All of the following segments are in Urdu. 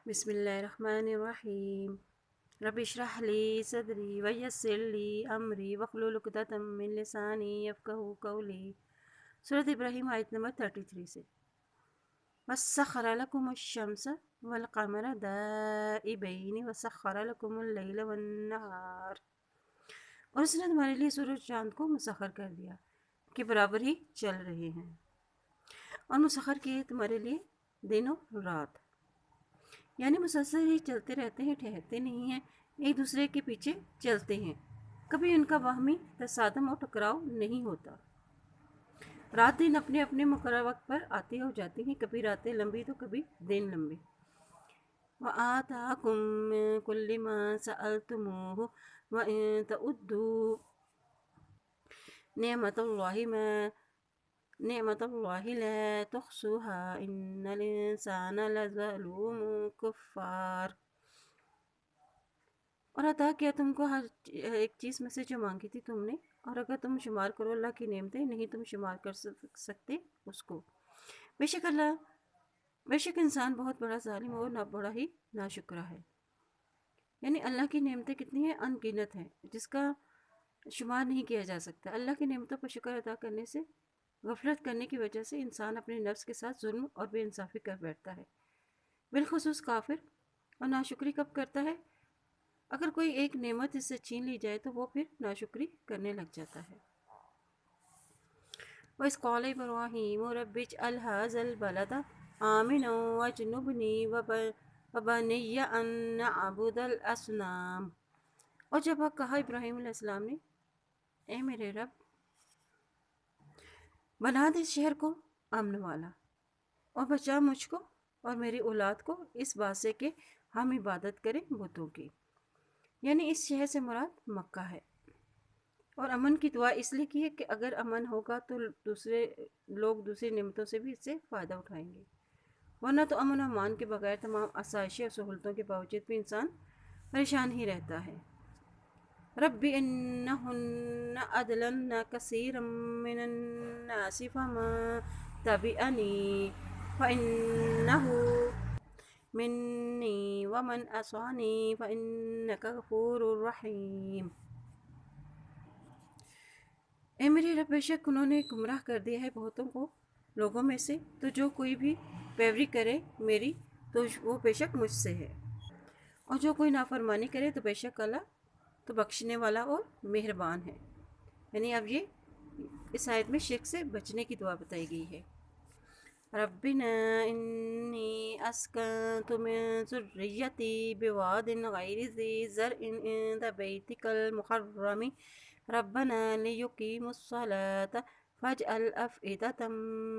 بسم الله الرحمن الرحيم. رب اشرح لي صدري ويسر لي أمري واحلل عقدة من لساني يفقهوا قولي. سورة ابراہیم آیت نمبر 33 سے وَسَخَّرَ لَكُمُ الشَّمْسَ وَالْقَمَرَ دَائِبَيْنِ وَسَخَّرَ لَكُمُ اللَّيْلَ وَالنَّهَارَ، اور اس نے تمہارے لیے سورج چاند کو مسخر کر دیا کہ برابر ہی چل رہے ہیں، اور مسخر کیے تمہارے لیے دن و رات، یعنی مسلسل ہی چلتے رہتے ہیں، ٹھہرتے نہیں ہیں، ایک دوسرے کے پیچھے چلتے ہیں، کبھی ان کا باہمی تصادم اور ٹکراؤ نہیں ہوتا۔ رات دن اپنے اپنے مقررہ وقت پر آتے اور جاتے ہیں، کبھی راتیں لمبی تو کبھی دن لمبے۔ وَآتَاكُم مِّن كُلِّ مَا سَأَلْتُمُوهُ وَإِن تَعُدُّوا نعمة الله لا تحصوها إن الإنسان لظلوم كفار، اور عطا کیا تم کو ہر ایک چیز میں سے جو مانگی تھی تم نے، اور اگر تم شمار کرو اللہ کی نعمتیں، نہیں تم شمار کر سکتے اس کو۔ بے شک انسان بہت بڑا ظالم اور بڑا ہی ناشکرا ہے۔ یعنی اللہ کی نعمتیں کتنی ہیں، ان گنت ہیں، جس کا شمار نہیں کیا جا سکتا۔ اللہ کی نعمتوں پر شکر ادا کرنے سے غفلت کرنے کی وجہ سے انسان اپنے نفس کے ساتھ ظلم اور بے انصافی کر بیٹھتا ہے۔ بالخصوص کافر اور ناشکری کب کرتا ہے؟ اگر کوئی ایک نعمت اس سے چھین لی جائے تو وہ پھر ناشکری کرنے لگ جاتا ہے۔ وَإِذْ قَالَ إِبْرَاهِيمُ رَبِّ اجْعَلْ هَٰذَا الْبَلَدَ آمِنًا وَاجْنُبْنِي وَبَنِيَّ أَن نَّعْبُدَ الْأَصْنَامَ، اور جب کہا ابراہیم علیہ السلام نے، اے میرے رب، بنا دے اس شہر کو امن والا، اور بچا مجھ کو اور میری اولاد کو اس بات سے کہ ہم عبادت کریں بتوں کی۔ یعنی اس شہر سے مراد مکہ ہے، اور امن کی دعا اس لیے کی ہے کہ اگر امن ہوگا تو دوسرے لوگ دوسری نعمتوں سے بھی اس سے فائدہ اٹھائیں گے، ورنہ تو امن و امان کے بغیر تمام آسائشیں اور سہولتوں کے باوجود بھی انسان پریشان ہی رہتا ہے۔ رب انہن اضللن کثیرا من الناس فمن تبعنی فانہ منی ومن عصانی فانک غفور رحیم۔ اے میرے رب، بے شک انہوں نے گمراہ کر دیا ہے بہتوں کو لوگوں میں سے، تو جو کوئی بھی پیروی کرے میری تو وہ بے شک مجھ سے ہے، اور جو کوئی نافرمانی کرے تو بے شک اللہ تو بخشنے والا اور مہربان ہے۔ یعنی اب یہ اس آیت میں شرک سے بچنے کی دعا بتائی گئی ہے۔ ربنا انی اسکنت من ذریتی بواد غیر ذی زرع عند بیتک المحرم ربنا لیقیموا الصلاة فاجعل افئدة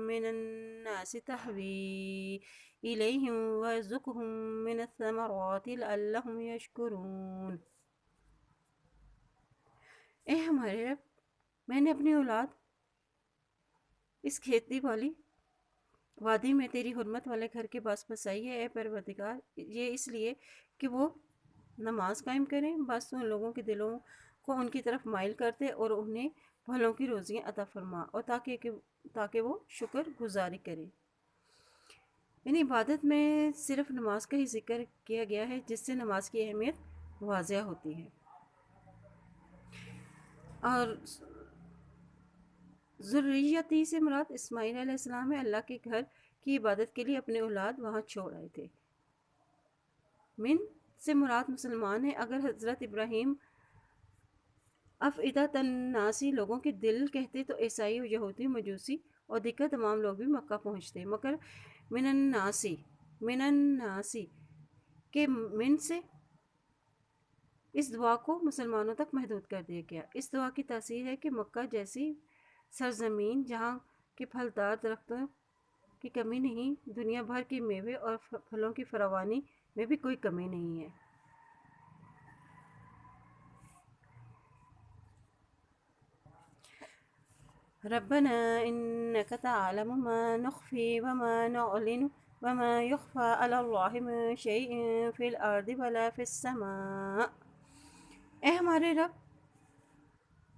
من الناس تهوی الیہم وارزقہم من الثمرات لعلہم یشکرون۔ اے ہمارے رب، میں نے اپنی اولاد اس کھیتی والی وادی میں تیری حرمت والے گھر کے پاس بسائی ہے۔ اے پروردگار، یہ اس لیے کہ وہ نماز قائم کریں، بس تو ان لوگوں کے دلوں کو ان کی طرف مائل کرتے اور انہیں پھلوں کی روزیاں عطا فرما، اور تاکہ وہ شکر گزاری کریں۔ یعنی عبادت میں صرف نماز کا ہی ذکر کیا گیا ہے، جس سے نماز کی اہمیت واضح ہوتی ہے، اور ذریتی سے مراد اسماعیل علیہ السلام ہے۔ اللہ کے گھر کی عبادت کے لیے اپنے اولاد وہاں چھوڑ آئے تھے۔ من سے مراد مسلمان ہے۔ اگر حضرت ابراہیم افئدۃ الناسی لوگوں کے دل کہتے تو عیسائی و یہودی مجوسی اور دیگر تمام لوگ بھی مکہ پہنچتے، مگر من الناسی کے من سے اس دعا کو مسلمانوں تک محدود کر دیا گیا۔ اس دعا کی تاثیر ہے کہ مکہ جیسی سرزمین جہاں کے پھلدار درختوں کی کمی نہیں، دنیا بھر کے میوے اور پھلوں کی فراوانی میں بھی کوئی کمی نہیں ہے۔ ربنا انک تعلم ما نخفی وما نعلن وما یخفى علی اللہ من شیء فی الارض ولا فی السماء۔ اے ہمارے رب،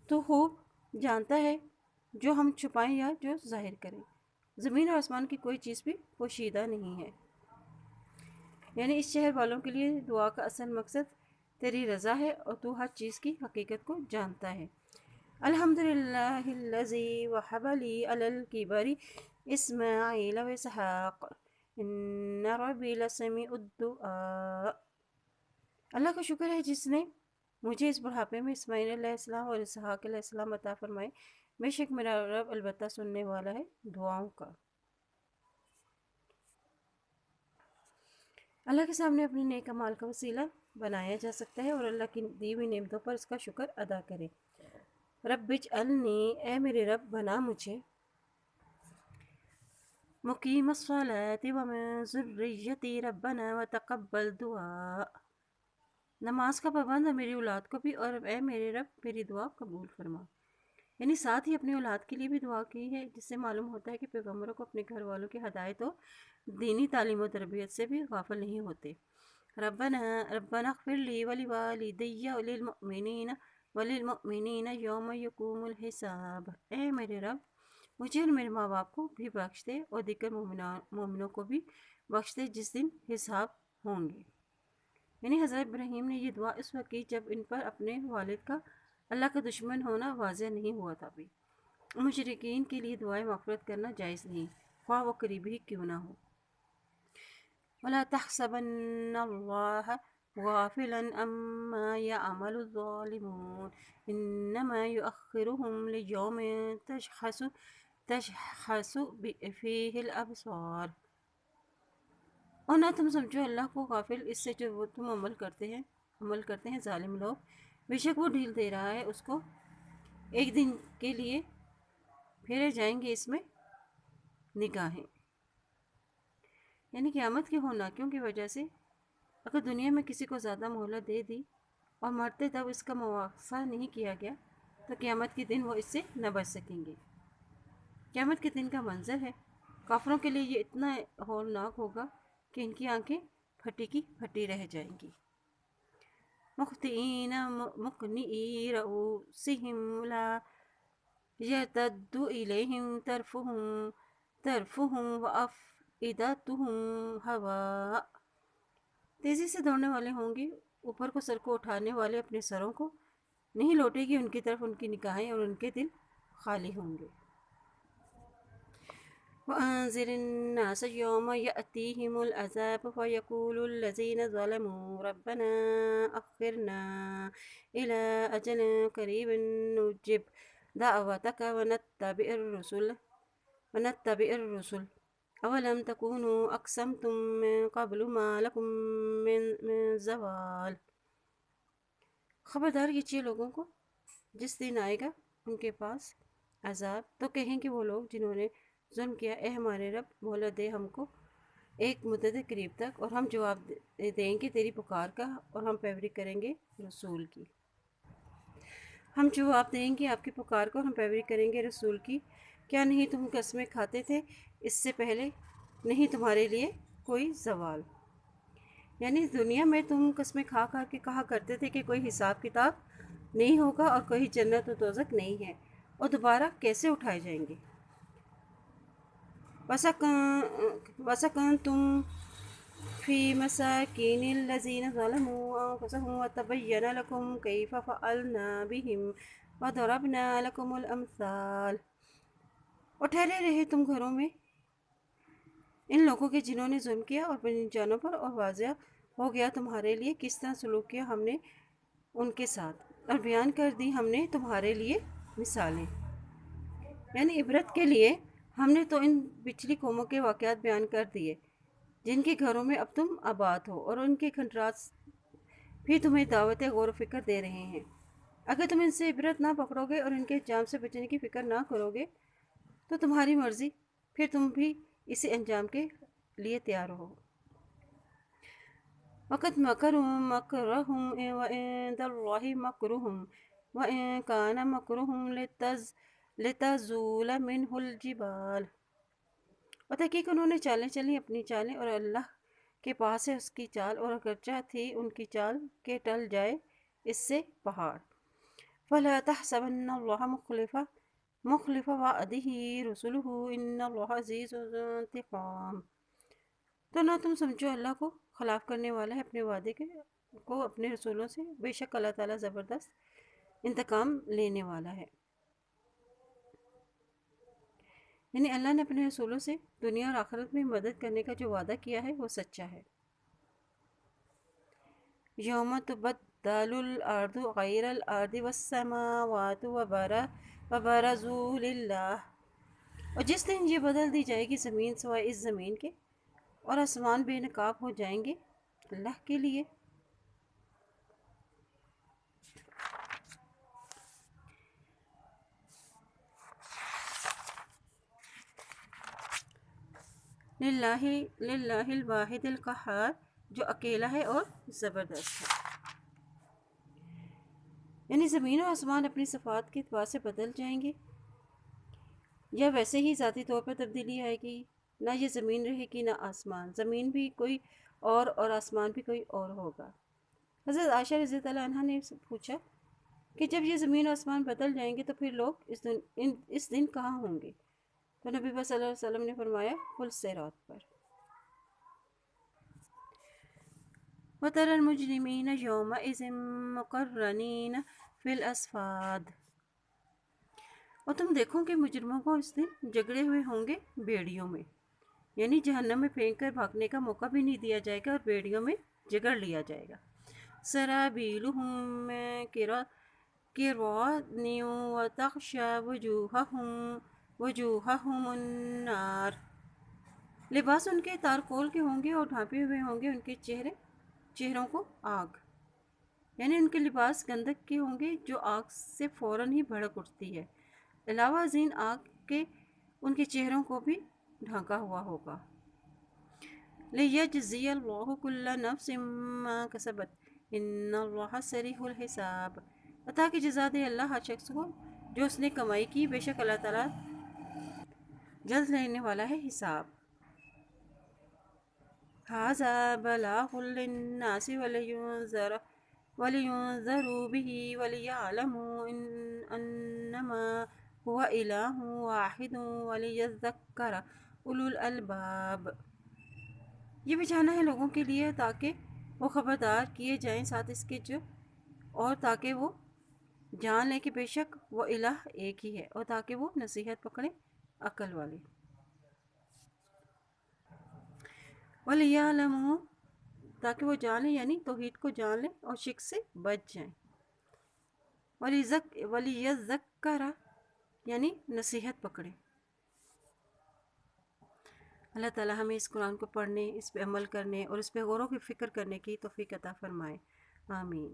تو خوب جانتا ہے جو ہم چھپائیں یا جو ظاہر کریں، زمین اور آسمان کی کوئی چیز بھی پوشیدہ نہیں ہے۔ یعنی اس شہر والوں کے لیے دعا کا اصل مقصد تیری رضا ہے اور تو ہر چیز کی حقیقت کو جانتا ہے۔ الحمدللہ الذی وہب لی علی الکبر اسماعیل و اسحاق ان ربی لسمیع الدعاء۔ اللہ کا شکر ہے جس نے مجھے اس بڑھاپے میں اسماعیل علیہ السلام اور اسحاق علیہ السلام عطا فرمائے، بے شک میرا رب البتہ سننے والا ہے دعاؤں کا۔ اللہ کے سامنے اپنے نیک اعمال کا وسیلہ بنایا جا سکتا ہے اور اللہ کی دی ہوئی نعمتوں پر اس کا شکر ادا کرے۔ رب اجعلنی، اے میرے رب بنا مجھے، مقیم الصلاۃ ومن ذریتی ربنا وتقبل دعاء، نماز کا پابند ہے میری اولاد کو بھی، اور اے میرے رب میری دعا قبول فرما۔ یعنی ساتھ ہی اپنی اولاد کے لیے بھی دعا کی ہے، جس سے معلوم ہوتا ہے کہ پیغمبروں کو اپنے گھر والوں کی ہدایت و دینی تعلیم و تربیت سے بھی غافل نہیں ہوتے۔ ربنا اغفر لی ولوالدی وللمؤمنین یوم یقوم الحساب، اے میرے رب مجھے اور میرے ماں باپ کو بھی بخش دے اور دیگر مومنوں کو بھی بخش دے جس دن حساب ہوں گے۔ یعنی حضرت ابراہیم نے یہ دعا اس وقت کی جب ان پر اپنے والد کا اللہ کا دشمن ہونا واضح نہیں ہوا تھا بھی۔ مشرکین کے لیے دعائیں مغفرت کرنا جائز نہیں، خواہ وہ قریب ہی کیوں نہ ہو۔ وَلَا تَحْسَبَنَّ اللَّهَ غَافِلًا عَمَّا يَعْمَلُ الظَّالِمُونَ إِنَّمَا يُؤَخِّرُهُمْ لِيَوْمٍ تشخص فيه الأبصار، اور نہ تم سمجھو اللہ کو غافل اس سے جو وہ تم عمل کرتے ہیں ظالم لوگ، بے شک وہ ڈھیل دے رہا ہے اس کو، ایک دن کے لیے پھیرے جائیں گے اس میں نگاہیں۔ یعنی قیامت کے ہوناکیوں کی وجہ سے اگر دنیا میں کسی کو زیادہ مہلت دے دی اور مرتے تب اس کا مواخذہ نہیں کیا گیا تو قیامت کے دن وہ اس سے نہ بچ سکیں گے۔ قیامت کے دن کا منظر ہے، کافروں کے لیے یہ اتنا ہولناک ہوگا کہ ان کی آنکھیں پھٹی کی پھٹی رہ جائیں گی۔ مخطئین مقنعی رؤوسہم لا یرتد الیہم طرفہم وافئدتہم ہواء، تیزی سے دوڑنے والے ہوں گے، اوپر کو سر کو اٹھانے والے اپنے سروں کو، نہیں لوٹے گی ان کی طرف ان کی نگاہیں اور ان کے دل خالی ہوں گے۔ وَأَنذِرِ النَّاسَ يَوْمَ يَأْتِيهِمُ الْعَذَابُ فَيَقُولُ الَّذِينَ ظَلَمُوا رَبَّنَا أَخِّرْنَا إِلَىٰ أَجَلٍ قَرِيبٍ نُجِبْ دَعْوَتَكَ وَنَتَّبِعِ الرُّسُلَ أَوَلَمْ تَكُونُوا أَقْسَمْتُم مِّن قَبْلُ مَا لَكُم مِّن زَوَالٍ، خبردار کیجیے لوگوں کو جس دن آئے گا ان کے پاس عذاب، تو کہیں گے وہ لوگ جنہوں نے ظلم کیا، اے ہمارے رب مہلت دے ہم کو ایک مدت قریب تک، اور ہم جواب دیں گے تیری پکار کا اور ہم پیروی کریں گے رسول کی۔ ہم جواب دیں گے آپ کی پکار کو اور ہم پیروی کریں گے رسول کی۔ کیا نہیں تم قسمیں کھاتے تھے اس سے پہلے، نہیں تمہارے لیے کوئی زوال، یعنی دنیا میں تم قسمیں کھا کھا کے کہا کرتے تھے کہ کوئی حساب کتاب نہیں ہوگا اور کوئی جنت و دوزخ نہیں ہے اور دوبارہ کیسے اٹھائے جائیں گے۔ وَسَكَنْتُمْ فِي مَسَاكِنِ الَّذِينَ ظَلَمُوا أَنفُسَهُمْ وَتَبَيَّنَ لَكُمْ كَيْفَ فَعَلْنَا بِهِمْ وَضَرَبْنَا لَكُمُ الْأَمْثَالَ، اور ٹھہرے رہے تم گھروں میں ان لوگوں کے جنہوں نے ظلم کیا اور اپنی جانوں پر، اور واضح ہو گیا تمہارے لیے کس طرح سلوک کیا ہم نے ان کے ساتھ، اور بیان کر دی ہم نے تمہارے لیے مثالیں، یعنی عبرت کے لیے ہم نے تو ان پچھلی قوموں کے واقعات بیان کر دیے جن کے گھروں میں اب تم آباد ہو، اور ان کے کھنڈرات بھی تمہیں دعوت غور و فکر دے رہے ہیں۔ اگر تم ان سے عبرت نہ پکڑو گے اور ان کے انجام سے بچنے کی فکر نہ کرو گے تو تمہاری مرضی، پھر تم بھی اسی انجام کے لیے تیار ہو۔ وَقَدْ مَكَرُوا مَكْرَهُمْ وَعِندَ اللَّهِ مَكْرُهُمْ وَإِن كَانَ مَكْرُهُمْ لِتَزُولَ مِنْهُ الْجِبَالُ، اور تحقیق انہوں نے چالیں چلی اپنی چالیں، اور اللہ کے پاس ہے اس کی چال، اور اگرچہ تھی ان کی چال کہ ٹل جائے اس سے پہاڑ۔ فَلَا تَحْسَبَنَّ اللَّهَ مُخْلِفَ وَعْدِهِ رُسُلَهُ إِنَّ اللَّهَ عَزِيزٌ ذُو انتقام، تو نہ تم سمجھو اللہ کو خلاف کرنے والا ہے اپنے وعدے کو اپنے رسولوں سے، بے شک اللہ تعالیٰ زبردست انتقام لینے والا ہے۔ یعنی اللہ نے اپنے رسولوں سے دنیا اور آخرت میں مدد کرنے کا جو وعدہ کیا ہے وہ سچا ہے۔ یوم تبدل الارض غیر الارض والسماوات وبرزوا للہ، اور جس دن یہ بدل دی جائے گی زمین سوائے اس زمین کے، اور آسمان بے نقاب ہو جائیں گے اللہ کے لیے۔ للہ الواحد القہار، جو اکیلا ہے اور زبردست ہے۔ یعنی زمین و آسمان اپنی صفات کے اعتبار سے بدل جائیں گے، یا ویسے ہی ذاتی طور پر تبدیلی آئے گی؟ نہ یہ زمین رہے گی نہ آسمان، زمین بھی کوئی اور آسمان بھی کوئی اور ہوگا۔ حضرت عائشہ رضی اللہ عنہ نے پوچھا کہ جب یہ زمین و آسمان بدل جائیں گے تو پھر لوگ اس دن کہاں ہوں گے؟ تو نبی صلی اللہ علیہ وسلم نے فرمایا پل صراط پر۔ وَتَرَى الْمُجْرِمِينَ يَوْمَئِذٍ مُقَرَّنِينَ فِي الْأَصْفَادِ، اور تم دیکھو کہ مجرموں کو اس دن جگڑے ہوئے ہوں گے بیڑیوں میں، یعنی جہنم میں پھینک کر بھاگنے کا موقع بھی نہیں دیا جائے گا اور بیڑیوں میں جگڑ لیا جائے گا۔ سرابیلہم قِرَاطٍ وَتَغْشَى وُجُوهَهُمُ النَّارُ، لباس ان کے تارکول کے ہوں گے اور ڈھانپے ہوئے ہوں گے ان کے چہروں کو آگ، یعنی ان کے لباس گندک کے ہوں گے جو آگ سے فوراً ہی بھڑک اٹھتی ہے، علاوہ ازیں آگ کے ان کے چہروں کو بھی ڈھانکا ہوا ہوگا۔ لِيَجْزِيَ اللَّهُ كُلَّ نَفْسٍ مَا كَسَبَتْ إِنَّ اللَّهَ سَرِيعُ الْحِسَابِ، تاکہ جزا دے اللہ ہر شخص کو جو اس نے کمائی کی، بے شک اللہ تعالیٰ جلد لینے والا ہے حساب۔ هَذَا بَلَاغٌ لِلنَّاسِ وَلِيُنذَرُوا بِهِ وَلِيَعْلَمُوا أَنَّمَا هُوَ إِلَٰهٌ وَاحِدٌ وَلِيَذَّكَّرَ أُولُو الْأَلْبَابِ، یہ بچھانا ہے لوگوں کے لیے تاکہ وہ خبردار کیے جائیں ساتھ اس کے اور تاکہ وہ جان لیں کہ بے شک وہ الہ ایک ہی ہے، اور تاکہ وہ نصیحت پکڑیں عقل والے۔ وَلِيَعْلَمُوا، تاکہ وہ جان لیں، یعنی توحید کو جان لیں اور شرک سے بچ جائیں۔ وَلِيَذَّكَّرَ، یعنی نصیحت پکڑیں۔ اللہ تعالیٰ ہمیں اس قرآن کو پڑھنے، اس پہ عمل کرنے اور اس پہ غور و فکر کرنے کی توفیق عطا فرمائے، آمین۔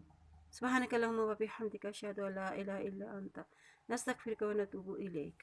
سبحانک اللہم و بحمدک، اشہد ان لا الہ الا انت، نستغفرک و نتوب الیک۔